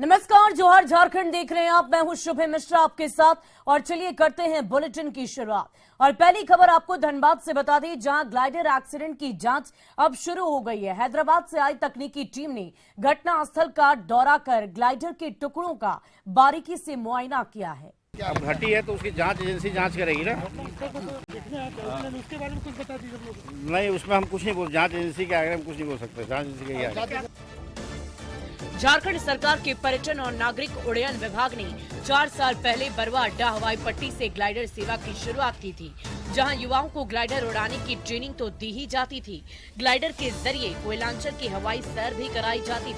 नमस्कार, जोहार झारखंड देख रहे हैं आप। मैं हूं शुभे मिश्रा आपके साथ और चलिए करते हैं बुलेटिन की शुरुआत। और पहली खबर आपको धनबाद से बता दें, जहां ग्लाइडर एक्सीडेंट की जांच अब शुरू हो गई है। हैदराबाद से आई तकनीकी टीम ने घटनास्थल का दौरा कर ग्लाइडर के टुकड़ों का बारीकी से मुआयना किया है। अब घटी है तो उसकी जांच एजेंसी जांच करेगी ना। उसके बारे में कुछ बता दीजिए। नहीं, उसमें हम कुछ नहीं बोल, जांच एजेंसी के आगे हम कुछ नहीं बोल सकते। जांच एजेंसी के आगे। झारखंड सरकार के पर्यटन और नागरिक उड्डयन विभाग ने 4 साल पहले बरवा अड्डा हवाई पट्टी से ग्लाइडर सेवा की शुरुआत की थी, जहां युवाओं को ग्लाइडर उड़ाने की ट्रेनिंग तो दी ही जाती थी, ग्लाइडर के जरिए कोयलांचल की हवाई सैर भी कराई जाती थी।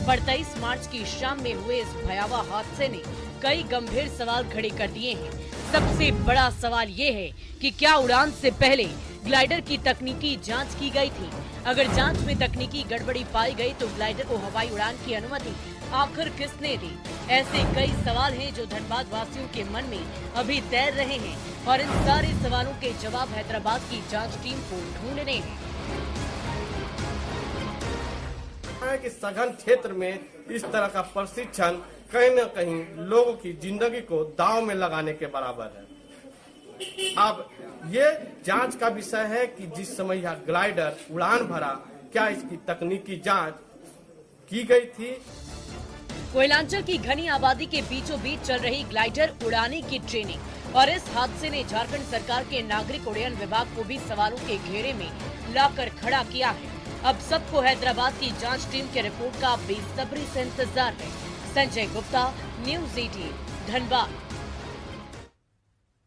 पर 23 मार्च की शाम में हुए इस भयावह हादसे ने कई गंभीर सवाल खड़े कर दिए हैं। सबसे बड़ा सवाल ये है कि क्या उड़ान से पहले ग्लाइडर की तकनीकी जांच की गई थी? अगर जांच में तकनीकी गड़बड़ी पाई गई तो ग्लाइडर को हवाई उड़ान की अनुमति आखिर किसने दी? ऐसे कई सवाल हैं जो धनबाद वासियों के मन में अभी तैर रहे हैं और इन सारे सवालों के जवाब हैदराबाद की जांच टीम को ढूंढने हैं। कि सघन क्षेत्र में इस तरह का प्रशिक्षण कहीं न कहीं लोगों की जिंदगी को दांव में लगाने के बराबर है। अब ये जांच का विषय है कि जिस समय यह ग्लाइडर उड़ान भरा, क्या इसकी तकनीकी जांच की गई थी? कोयलांचल की घनी आबादी के बीचों बीच चल रही ग्लाइडर उड़ाने की ट्रेनिंग और इस हादसे ने झारखंड सरकार के नागरिक उड्डयन विभाग को भी सवालों के घेरे में लाकर खड़ा किया है। अब सबको हैदराबाद की जांच टीम के रिपोर्ट का बेसब्री से इंतजार है। संजय गुप्ता, न्यूज़ 18, धनबाद।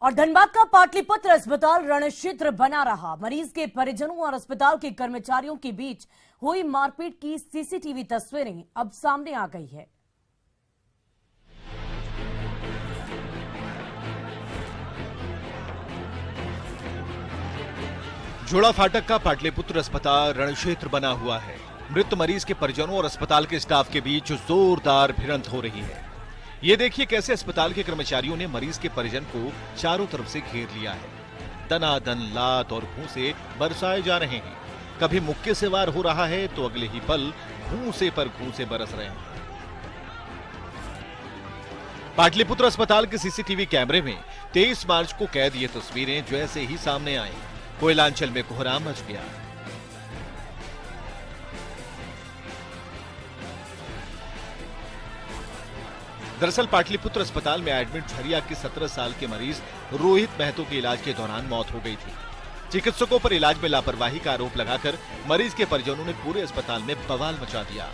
और धनबाद का पाटलिपुत्र अस्पताल रणक्षेत्र बना रहा। मरीज के परिजनों और अस्पताल के कर्मचारियों के बीच हुई मारपीट की सीसीटीवी तस्वीरें अब सामने आ गई है। जोड़ा फाटक का पाटलिपुत्र अस्पताल रणक्षेत्र बना हुआ है। मृत मरीज के परिजनों और अस्पताल के स्टाफ के बीच जोरदार भिड़ंत हो रही है। ये देखिए कैसे अस्पताल के कर्मचारियों ने मरीज के परिजन को चारों तरफ से घेर लिया है। दनादन लात और घूंसे बरसाए जा रहे हैं। कभी मुक्के से वार हो रहा है तो अगले ही पल घूंसे पर घूंसे बरस रहे हैं। पाटलिपुत्र अस्पताल के सीसीटीवी कैमरे में 23 मार्च को कैद ये तस्वीरें जैसे ही सामने आई, कोयलांचल में कोहराम मच गया। दरअसल पाटलिपुत्र अस्पताल में एडमिट झरिया के 17 साल के मरीज रोहित महतो के इलाज के दौरान मौत हो गई थी। चिकित्सकों पर इलाज में लापरवाही का आरोप लगाकर मरीज के परिजनों ने पूरे अस्पताल में बवाल मचा दिया।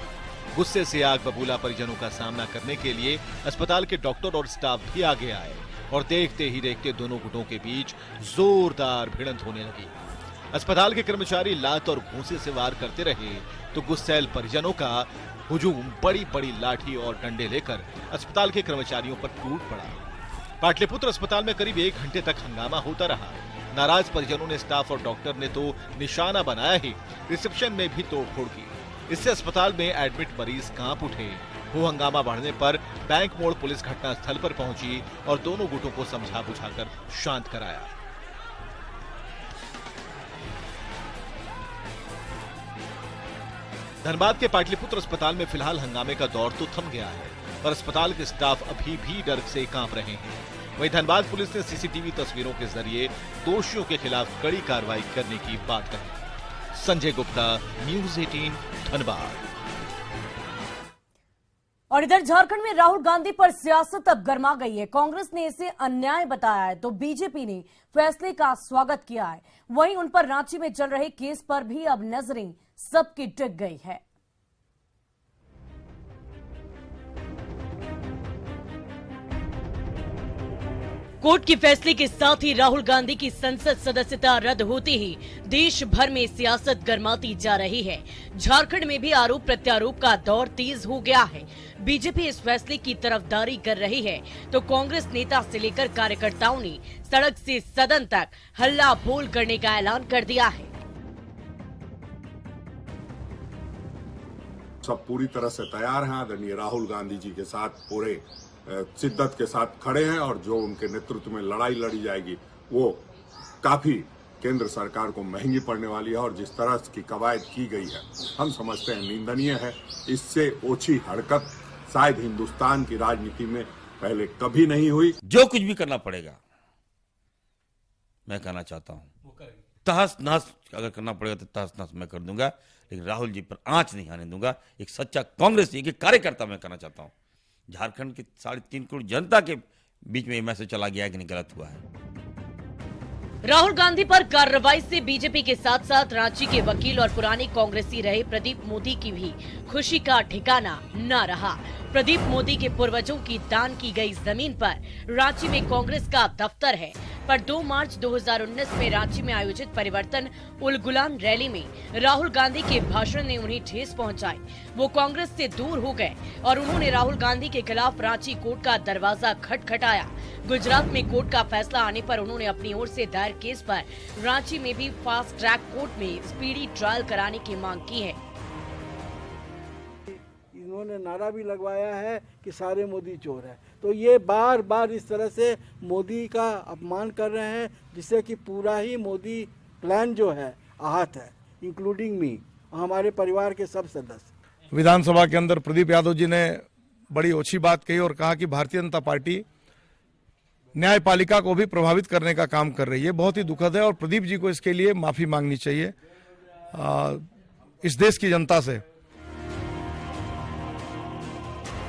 गुस्से से आग बबूला परिजनों का सामना करने के लिए अस्पताल के डॉक्टर और स्टाफ भी आगे आए और देखते ही देखते दोनों गुटों के बीच जोरदार भिड़ंत होने लगी। अस्पताल के कर्मचारी लात और घूंसे से वार करते रहे तो गुस्सैल परिजनों का हुजूम बड़ी बड़ी लाठी और डंडे लेकर अस्पताल के कर्मचारियों पर टूट पड़ा। पाटलिपुत्र अस्पताल में करीब 1 घंटे तक हंगामा होता रहा। नाराज परिजनों ने स्टाफ और डॉक्टर ने तो निशाना बनाया ही, रिसेप्शन में भी तोड़फोड़ की। इससे अस्पताल में एडमिट मरीज कांप उठे। वो हंगामा बढ़ने पर बैंक मोड़ पुलिस घटनास्थल पर पहुंची और दोनों गुटों को समझा बुझाकर शांत कराया। धनबाद के पाटलिपुत्र अस्पताल में फिलहाल हंगामे का दौर तो थम गया है, पर अस्पताल के स्टाफ अभी भी डर से कांप रहे हैं। वहीं धनबाद पुलिस ने सीसीटीवी तस्वीरों के जरिए दोषियों के खिलाफ कड़ी कार्रवाई करने की बात कही। संजय गुप्ता, न्यूज़ 18, धनबाद। और इधर झारखंड में राहुल गांधी पर सियासत अब गर्मा गई है। कांग्रेस ने इसे अन्याय बताया है तो बीजेपी ने फैसले का स्वागत किया है। वहीं उन पर रांची में चल रहे केस पर भी अब नजरें सबकी टिक गई है। कोर्ट के फैसले के साथ ही राहुल गांधी की संसद सदस्यता रद्द होते ही देश भर में सियासत गर्माती जा रही है। झारखंड में भी आरोप प्रत्यारोप का दौर तेज हो गया है। बीजेपी इस फैसले की तरफदारी कर रही है तो कांग्रेस नेता से लेकर कार्यकर्ताओं ने सड़क से सदन तक हल्ला बोल करने का ऐलान कर दिया है। सब पूरी तरह से तैयार हैं। आदरणीय राहुल गांधी जी के साथ पूरे शिद्दत के साथ खड़े हैं और जो उनके नेतृत्व में लड़ाई लड़ी जाएगी वो काफी केंद्र सरकार को महंगी पड़ने वाली है और जिस तरह की कवायद की गई है हम समझते हैं निंदनीय है। इससे ओछी हरकत शायद हिंदुस्तान की राजनीति में पहले कभी नहीं हुई। जो कुछ भी करना पड़ेगा मैं कहना चाहता हूं, तहस नहस अगर करना पड़ेगा तो तहस नहस मैं कर दूंगा, लेकिन राहुल जी पर आंच नहीं आने दूंगा। एक सच्चा कांग्रेस एक कार्यकर्ता मैं कहना चाहता हूं, झारखंड की 3.5 करोड़ जनता के बीच में ये मैसेज चला गया है कि नहीं गलत हुआ है। राहुल गांधी पर कार्रवाई से बीजेपी के साथ साथ रांची के वकील और पुराने कांग्रेसी रहे प्रदीप मोदी की भी खुशी का ठिकाना न रहा। प्रदीप मोदी के पूर्वजों की दान की गई जमीन पर रांची में कांग्रेस का दफ्तर है, पर 2 मार्च 2019 में रांची में आयोजित परिवर्तन उल गुलान रैली में राहुल गांधी के भाषण ने उन्हें ठेस पहुंचाई। वो कांग्रेस से दूर हो गए और उन्होंने राहुल गांधी के खिलाफ रांची कोर्ट का दरवाजा खटखटाया। गुजरात में कोर्ट का फैसला आने पर उन्होंने अपनी ओर से दायर केस पर रांची में भी फास्ट ट्रैक कोर्ट में स्पीडी ट्रायल कराने की मांग की है। इन्होंने नारा भी लगवाया है कि सारे मोदी चोर हैं, तो ये बार बार इस तरह से मोदी का अपमान कर रहे हैं, जिससे कि पूरा ही मोदी प्लान जो है आहत है, इंक्लूडिंग मी, हमारे परिवार के सब सदस्य। विधानसभा के अंदर प्रदीप यादव जी ने बड़ी ओछी बात कही और कहा कि भारतीय जनता पार्टी न्यायपालिका को भी प्रभावित करने का काम कर रही है। बहुत ही दुखद है और प्रदीप जी को इसके लिए माफी मांगनी चाहिए इस देश की जनता से।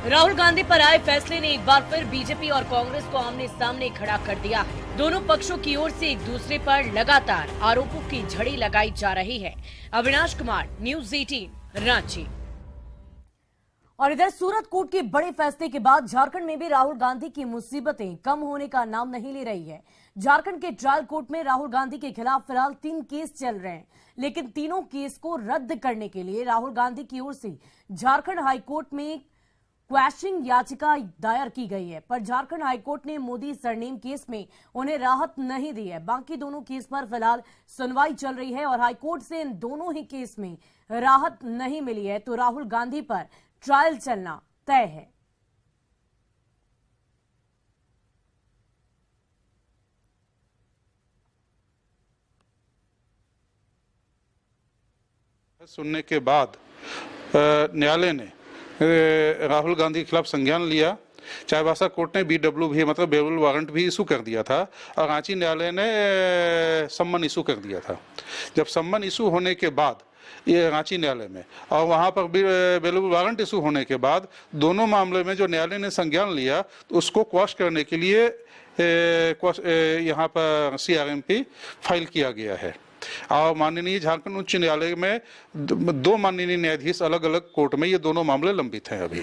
राहुल गांधी पर आए फैसले ने एक बार फिर बीजेपी और कांग्रेस को आमने सामने खड़ा कर दिया है। दोनों पक्षों की ओर से एक दूसरे पर लगातार आरोपों की झड़ी लगाई जा रही है। अविनाश कुमार, न्यूज़ 18, रांची। और इधर सूरत कोर्ट के बड़े फैसले के बाद झारखंड में भी राहुल गांधी की मुसीबतें कम होने का नाम नहीं ले रही है। झारखंड के ट्रायल कोर्ट में राहुल गांधी के खिलाफ फिलहाल 3 केस चल रहे हैं, लेकिन तीनों केस को रद्द करने के लिए राहुल गांधी की ओर से झारखंड हाईकोर्ट में क्वैशिंग याचिका दायर की गई है, पर झारखंड हाईकोर्ट ने मोदी सरनेम केस में उन्हें राहत नहीं दी है। बाकी दोनों केस पर फिलहाल सुनवाई चल रही है और हाईकोर्ट से इन दोनों ही केस में राहत नहीं मिली है, तो राहुल गांधी पर ट्रायल चलना तय है। सुनने के बाद न्यायालय ने राहुल गांधी के खिलाफ संज्ञान लिया। चाईबासा कोर्ट ने BW भी मतलब बेल वारंट भी इशू कर दिया था और रांची न्यायालय ने सम्मन इशू कर दिया था। जब सम्मन इशू होने के बाद ये रांची न्यायालय में और वहां पर भी बेल वारंट इशू होने के बाद दोनों मामले में जो न्यायालय ने संज्ञान लिया तो उसको क्वॉश करने के लिए यहाँ पर CRMP फाइल किया गया है। और माननीय झारखंड उच्च न्यायालय में 2 माननीय न्यायाधीश अलग अलग कोर्ट में ये दोनों मामले लंबित हैं अभी।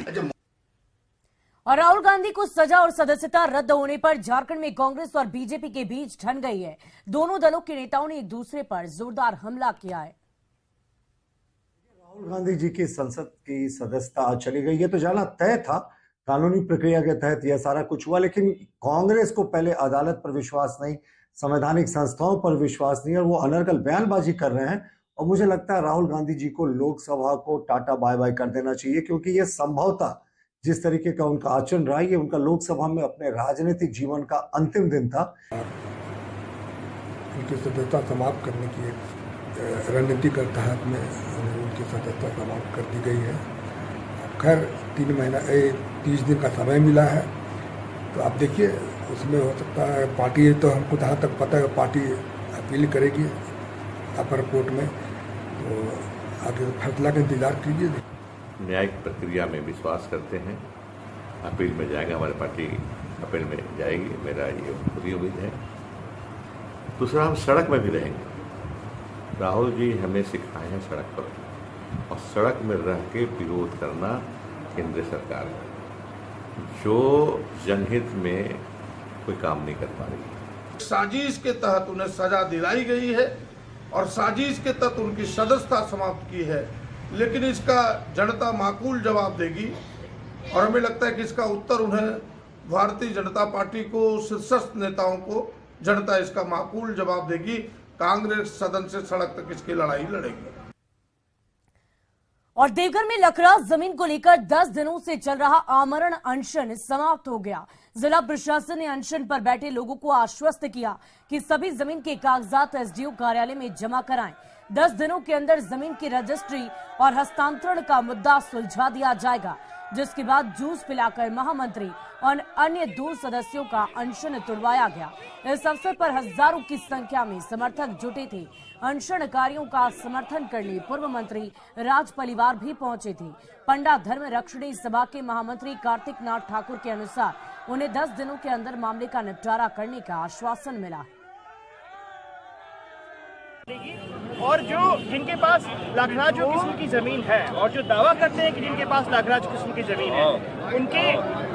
और राहुल गांधी को सजा और सदस्यता रद्द होने पर झारखंड में कांग्रेस और बीजेपी के बीच ठन गई है। दोनों दलों के नेताओं ने एक दूसरे पर जोरदार हमला किया है। राहुल गांधी जी की संसद की सदस्यता चली गई है तो जाना तय था, कानूनी प्रक्रिया के तहत यह सारा कुछ हुआ, लेकिन कांग्रेस को पहले अदालत पर विश्वास नहीं, संवैधानिक संस्थाओं पर विश्वास नहीं और वो अनर्गल बयानबाजी कर रहे हैं। और मुझे लगता है राहुल गांधी जी को लोकसभा को टाटा बाय बाय कर देना चाहिए, क्योंकि ये संभवतः जिस तरीके का उनका आचरण रहा ये उनका लोकसभा में अपने राजनीतिक जीवन का अंतिम दिन था। उनकी सदस्यता समाप्त करने की एक रणनीति के तहत में उनकी सदस्यता समाप्त कर दी गई है। खैर 30 दिन का समय मिला है, तो आप देखिए उसमें हो सकता है पार्टी, तो हमको जहाँ तक पता है पार्टी अपील करेगी अपर कोर्ट में, तो आगे फैसला का इंतजार कीजिए। न्यायिक प्रक्रिया में विश्वास करते हैं, अपील में जाएगा, हमारी पार्टी अपील में जाएगी, मेरा ये पूरी उम्मीद है। दूसरा, हम सड़क में भी रहेंगे। राहुल जी हमें सिखाए हैं सड़क पर, और सड़क में रह के विरोध करना केंद्र सरकार है जो जनहित में कोई काम नहीं कर पा रही। साजिश के तहत उन्हें सजा दिलाई गई है और साजिश के तहत उनकी सदस्यता समाप्त की है, लेकिन इसका जनता माकूल जवाब देगी और हमें लगता है कि इसका उत्तर उन्हें भारतीय जनता पार्टी को, शीर्षस्थ नेताओं को जनता इसका माकूल जवाब देगी। कांग्रेस सदन से सड़क तक इसकी लड़ाई लड़ेगी। और देवघर में लखराज जमीन को लेकर 10 दिनों से चल रहा आमरण अनशन समाप्त हो गया। जिला प्रशासन ने अनशन पर बैठे लोगों को आश्वस्त किया कि सभी जमीन के कागजात एसडीओ कार्यालय में जमा कराएं। 10 दिनों के अंदर जमीन की रजिस्ट्री और हस्तांतरण का मुद्दा सुलझा दिया जाएगा, जिसके बाद जूस पिलाकर महामंत्री और अन्य 2 सदस्यों का अनशन तुड़वाया गया। इस अवसर पर हजारों की संख्या में समर्थक जुटे थे। अनशनकारियों का समर्थन करने पूर्व मंत्री राज परिवार भी पहुंचे थे। पंडा धर्म रक्षणी सभा के महामंत्री कार्तिक नाथ ठाकुर के अनुसार उन्हें 10 दिनों के अंदर मामले का निपटारा करने का आश्वासन मिला। और जो जिनके पास लखराज किस्म की जमीन है और जो दावा करते हैं कि जिनके पास लखराज किस्म की जमीन है,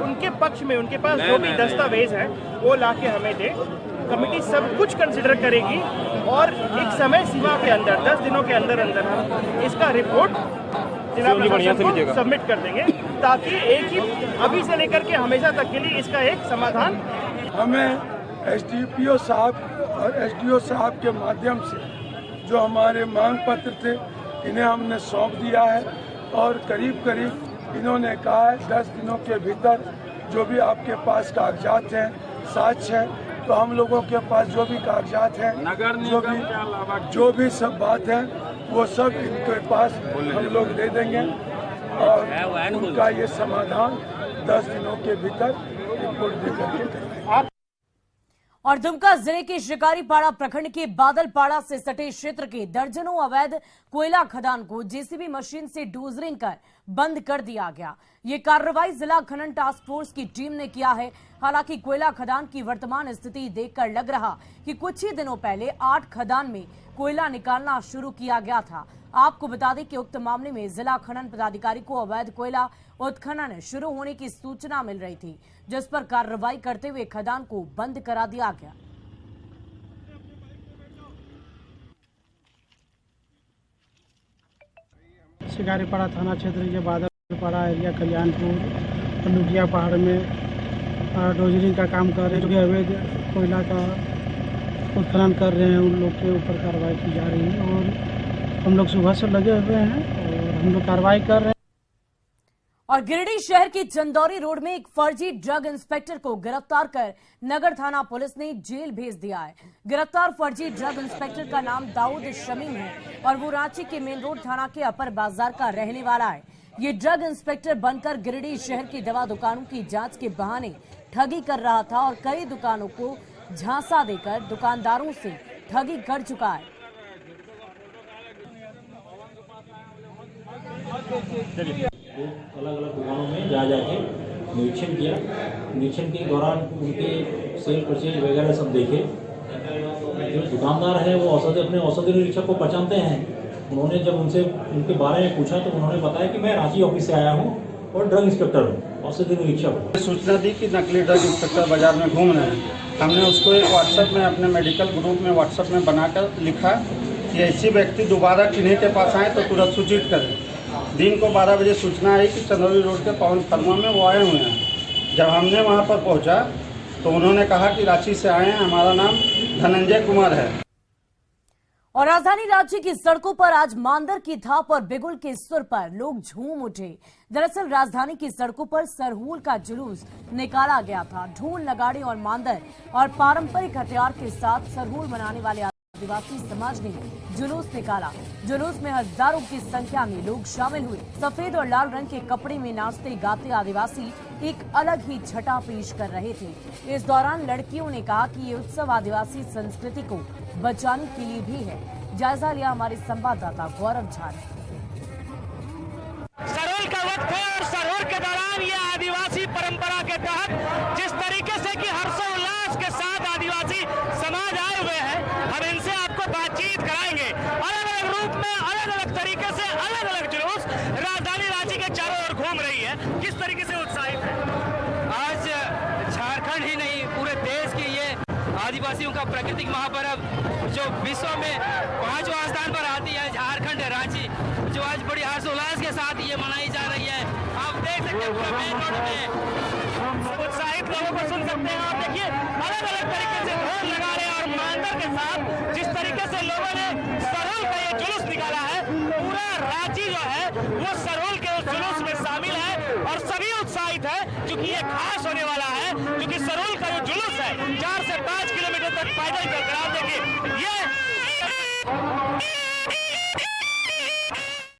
उनके पक्ष में उनके पास जो भी दस्तावेज है वो लाके हमें दे। कमेटी सब कुछ कंसिडर करेगी और एक समय सीमा के अंदर 10 दिनों के अंदर अंदर हम इसका रिपोर्ट जिला प्रशासन को सबमिट कर देंगे, ताकि एक ही अभी से लेकर के हमेशा तक के लिए इसका एक समाधान। हमें एसडीपीओ साहब और एसडीओ साहब के माध्यम से जो हमारे मांग पत्र थे इन्हें हमने सौंप दिया है और करीब करीब इन्होंने कहा है 10 दिनों के भीतर जो भी आपके पास कागजात हैं, साक्ष्य है, तो हम लोगों के पास जो भी कागजात हैं, जो भी सब बात है वो सब इनके पास हम लोग दे देंगे और उनका ये समाधान 10 दिनों के भीतर रिपोर्ट दे करके। और दुमका जिले के शिकारीपाड़ा प्रखंड के बादलपाड़ा से सटे क्षेत्र के दर्जनों अवैध कोयला खदान को जेसीबी मशीन से डोजरिंग कर बंद कर दिया गया। ये कार्रवाई जिला खनन टास्क फोर्स की टीम ने किया है। हालांकि कोयला खदान की वर्तमान स्थिति देखकर लग रहा कि कुछ ही दिनों पहले 8 खदान में कोयला निकालना शुरू किया गया था। आपको बता दें कि उक्त मामले में जिला खनन पदाधिकारी को अवैध कोयला उत्खनन शुरू होने की सूचना मिल रही थी, जिस पर कार्रवाई करते हुए खदान को बंद करा दिया गया। शिकारीपाड़ा थाना क्षेत्र के बादलपाड़ा एरिया कल्याणपुर लुटिया पहाड़ में डोजरिंग का काम कर रहे हैं, जो अवैध कोयला का उत्खनन कर रहे हैं, उन लोग के ऊपर कार्रवाई की जा रही है और हम लोग सुबह से लगे हुए हैं और हम लोग कार्रवाई कर रहे हैं। और गिरिडीह शहर की चंदौरी रोड में एक फर्जी ड्रग इंस्पेक्टर को गिरफ्तार कर नगर थाना पुलिस ने जेल भेज दिया है। गिरफ्तार फर्जी ड्रग इंस्पेक्टर का नाम दाऊद शमीम है और वो रांची के मेन रोड थाना के अपर बाजार का रहने वाला है। ये ड्रग इंस्पेक्टर बनकर गिरिडीह शहर की दवा दुकानों की जांच के बहाने ठगी कर रहा था और कई दुकानों को झांसा देकर दुकानदारों से ठगी कर चुका है। अलग अलग दुकानों में जाके निरीक्षण किया। निरीक्षण के दौरान उनके सेल परचेज वगैरह सब देखे। जो दुकानदार है वो अपने औषधि निरीक्षक को पहचानते हैं। उन्होंने जब उनसे उनके बारे में पूछा तो उन्होंने बताया कि मैं रांची ऑफिस से आया हूँ और ड्रग इंस्पेक्टर हूँ, औषधि निरीक्षक हूँ। सूचना दी कि नकली ड्रग इंस्पेक्टर बाजार में घूम रहे हैं। हमने उसको एक व्हाट्सएप में अपने मेडिकल ग्रुप में व्हाट्सएप में बनाकर लिखा कि ऐसी व्यक्ति दोबारा किन्हीं के पास आए तो तुरंत सूचित करें। दिन को 12 बजे सूचना आई कि चंदौली रोड के पवन फर्मा में वो आए हुए हैं। जब हमने वहां पर पहुंचा तो उन्होंने कहा कि रांची से आए हैं, हमारा नाम धनंजय कुमार है। और राजधानी रांची की सड़कों पर आज मांदर की थाप और बिगुल के सुर पर लोग झूम उठे। दरअसल राजधानी की सड़कों पर सरहूल का जुलूस निकाला गया था। ढोल, नगाड़े और मांदर और पारंपरिक हथियार के साथ सरहूल मनाने वाले आदिवासी समाज ने जुलूस निकाला। जुलूस में हजारों की संख्या में लोग शामिल हुए। सफेद और लाल रंग के कपड़े में नाचते गाते आदिवासी एक अलग ही छटा पेश कर रहे थे। इस दौरान लड़कियों ने कहा कि ये उत्सव आदिवासी संस्कृति को बचाने के लिए भी है। जायजा लिया हमारे संवाददाता गौरव झा ने। सरहूल का वक्त है और सरहूल के दौरान ये आदिवासी परंपरा के तहत जिस तरीके से कि हर्षोल्लास के साथ आदिवासी समाज आए हुए हैं, हम इनसे आपको बातचीत कराएंगे। अलग अलग रूप में, अलग अलग तरीके से, अलग अलग जुलूस राजधानी रांची के चारों ओर घूम रही है। किस तरीके से उत्साहित है? आज झारखंड ही नहीं पूरे देश की ये आदिवासियों का प्राकृतिक महापर्व जो विश्व में 5वां स्थान पर आती है, झारखंड रांची, जो आज बड़ी हर्षोल्लास के साथ ये मनाई जा रही है। आप देख सकते हैं पूरे मेन रोड में उत्साहित लोगों को सुन सकते हैं। आप देखिए अलग अलग तरीके से ढोल लगा रहे हैं और मांदर के साथ जिस तरीके से लोगों ने सरोल का ये जुलूस निकाला है, पूरा रांची जो है वो सरोल के उस जुलूस में शामिल है और सभी उत्साहित है क्योंकि ये खास होने वाला है, क्योंकि सरोल का जो जुलूस है 4 से 5 किलोमीटर तक पैदल चलकर, आप देखिए ये